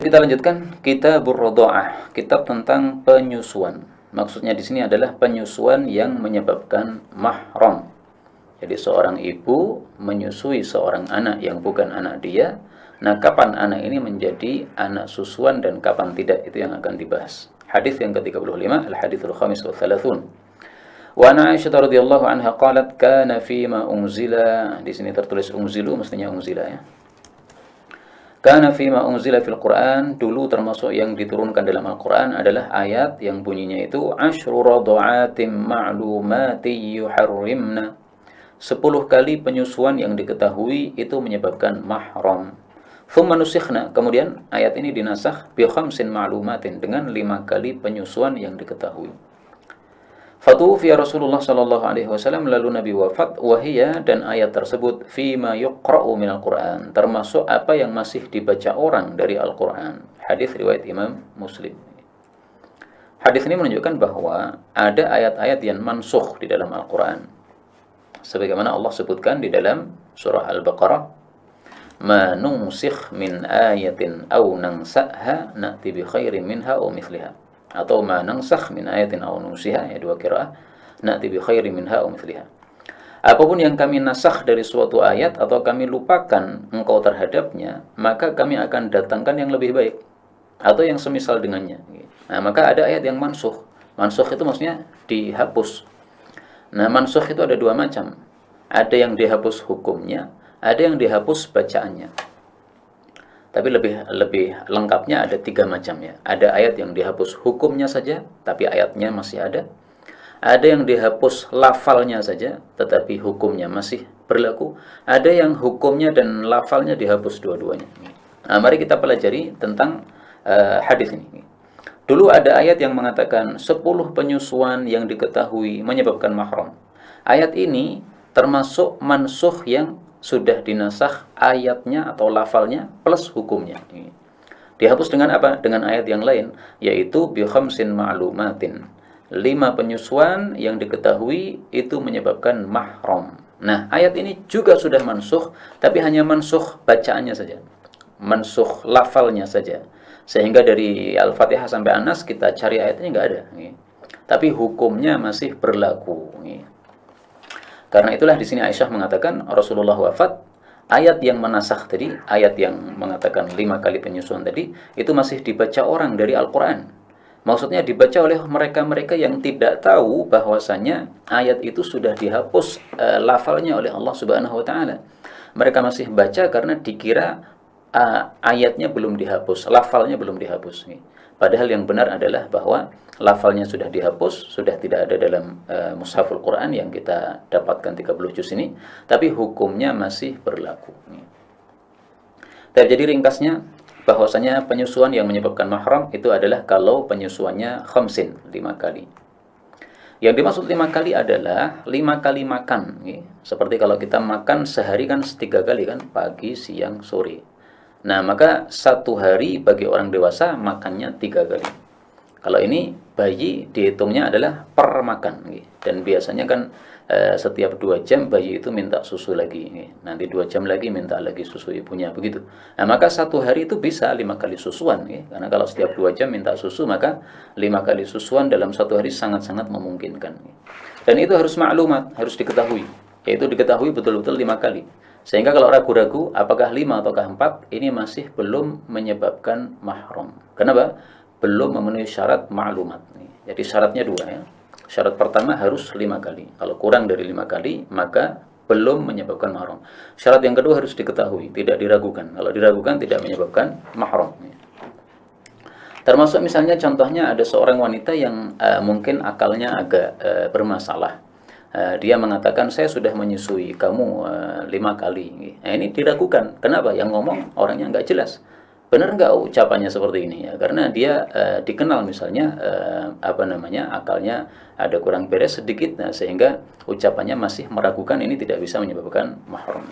Kita lanjutkan Kitabur Radha'ah, kitab tentang penyusuan. Maksudnya di sini adalah penyusuan yang menyebabkan mahram. Jadi seorang ibu menyusui seorang anak yang bukan anak dia. Nah, kapan anak ini menjadi anak susuan dan kapan tidak, itu yang akan dibahas. Hadis yang ke-35, al-haditsul khamis wa thalathun. Wa an Aisyah radhiyallahu anha qalat kana fima unzila, di sini tertulis unzilu, mestinya unzila ya. Kana fima unzila fil Qur'an, dulu termasuk yang diturunkan dalam Al-Qur'an adalah ayat yang bunyinya itu asyru radha'atim ma'lumati yuharrimna. 10 kali penyusuan yang diketahui itu menyebabkan mahram. Thumma nusikhna, kemudian ayat ini dinasakh bi khamsin ma'lumatin, dengan 5 kali penyusuan yang diketahui. Fatufiya Rasulullah sallallahu alaihi wasallam, lalu Nabi wafat, wahiyya, dan ayat tersebut fima yuqra'u minal Qur'an, termasuk apa yang masih dibaca orang dari Al-Qur'an. Hadis riwayat Imam Muslim. Hadis ini menunjukkan bahwa ada ayat-ayat yang mansukh di dalam Al-Qur'an. Sebagaimana Allah sebutkan di dalam surah Al-Baqarah, "Ma nunsikh min ayatin aw nansa'ha na'ti bi khairin minha aw mithliha." Atau ma nansakh min ayatin aw nunsiha, ya dua qiraah, na'ti bi khairin minha aw mithliha. Apapun yang kami nasakh dari suatu ayat atau kami lupakan engkau terhadapnya, maka kami akan datangkan yang lebih baik atau yang semisal dengannya. Nah, maka ada ayat yang mansukh. Mansukh itu maksudnya dihapus. Nah, mansukh itu ada dua macam. Ada yang dihapus hukumnya, ada yang dihapus bacaannya. Tapi lebih lengkapnya ada 3 macam ya. Ada ayat yang dihapus hukumnya saja, tapi ayatnya masih ada. Ada yang dihapus lafalnya saja, tetapi hukumnya masih berlaku. Ada yang hukumnya dan lafalnya dihapus dua-duanya. Nah, mari kita pelajari tentang hadis ini. Dulu ada ayat yang mengatakan 10 penyusuan yang diketahui menyebabkan mahram. Ayat ini termasuk mansukh yang sudah dinasakh ayatnya atau lafalnya plus hukumnya. Dihapus dengan apa? Dengan ayat yang lain, yaitu bi khamsin ma'lumatin. 5 penyusuan yang diketahui itu menyebabkan mahram. Nah, ayat ini juga sudah mansukh, tapi hanya mansukh bacaannya saja. Mansukh lafalnya saja. Sehingga dari Al-Fatihah sampai An-Nas kita cari ayatnya enggak ada. Tapi hukumnya masih berlaku. Karena itulah di sini Aisyah mengatakan Rasulullah wafat, ayat yang menasakh tadi, ayat yang mengatakan 5 kali penyusuan tadi, itu masih dibaca orang dari Al-Quran. Maksudnya dibaca oleh mereka-mereka yang tidak tahu bahwasanya ayat itu sudah dihapus lafalnya oleh Allah Subhanahu wa taala. Mereka masih baca karena dikira ayatnya belum dihapus, lafalnya belum dihapus. Padahal yang benar adalah bahwa lafalnya sudah dihapus, sudah tidak ada dalam Mushaful Quran yang kita dapatkan 30 juz ini, tapi hukumnya masih berlaku. Jadi ringkasnya, bahwasanya penyusuan yang menyebabkan mahram itu adalah kalau penyusuannya khamsin, 5 kali. Yang dimaksud 5 kali adalah 5 kali makan. Seperti kalau kita makan sehari kan 3 kali kan, pagi, siang, sore. Nah, maka 1 hari bagi orang dewasa makannya 3 kali. Kalau ini bayi dihitungnya adalah per makan. Dan biasanya kan setiap 2 jam bayi itu minta susu lagi. Nanti 2 jam lagi minta lagi susu ibunya, begitu. Nah, maka 1 hari itu bisa 5 kali susuan. Karena kalau setiap 2 jam minta susu, maka 5 kali susuan dalam 1 hari sangat-sangat memungkinkan. Dan itu harus maklumat, harus diketahui. Yaitu diketahui betul-betul 5 kali. Sehingga kalau ragu-ragu apakah 5 ataukah 4, ini masih belum menyebabkan mahram. Kenapa? Belum memenuhi syarat maklumat. Jadi syaratnya 2 ya. Syarat pertama harus 5 kali. Kalau kurang dari 5 kali, maka belum menyebabkan mahram. Syarat yang kedua harus diketahui, tidak diragukan. Kalau diragukan tidak menyebabkan mahram. Termasuk misalnya contohnya ada seorang wanita yang mungkin akalnya agak bermasalah. Dia mengatakan saya sudah menyusui kamu 5 kali. Nah, ini diragukan. Kenapa? Yang ngomong orangnya nggak jelas. Benar nggak ucapannya seperti ini ya? Karena dia dikenal misalnya akalnya ada kurang beres sedikit, nah, sehingga ucapannya masih meragukan, ini tidak bisa menyebabkan mahram.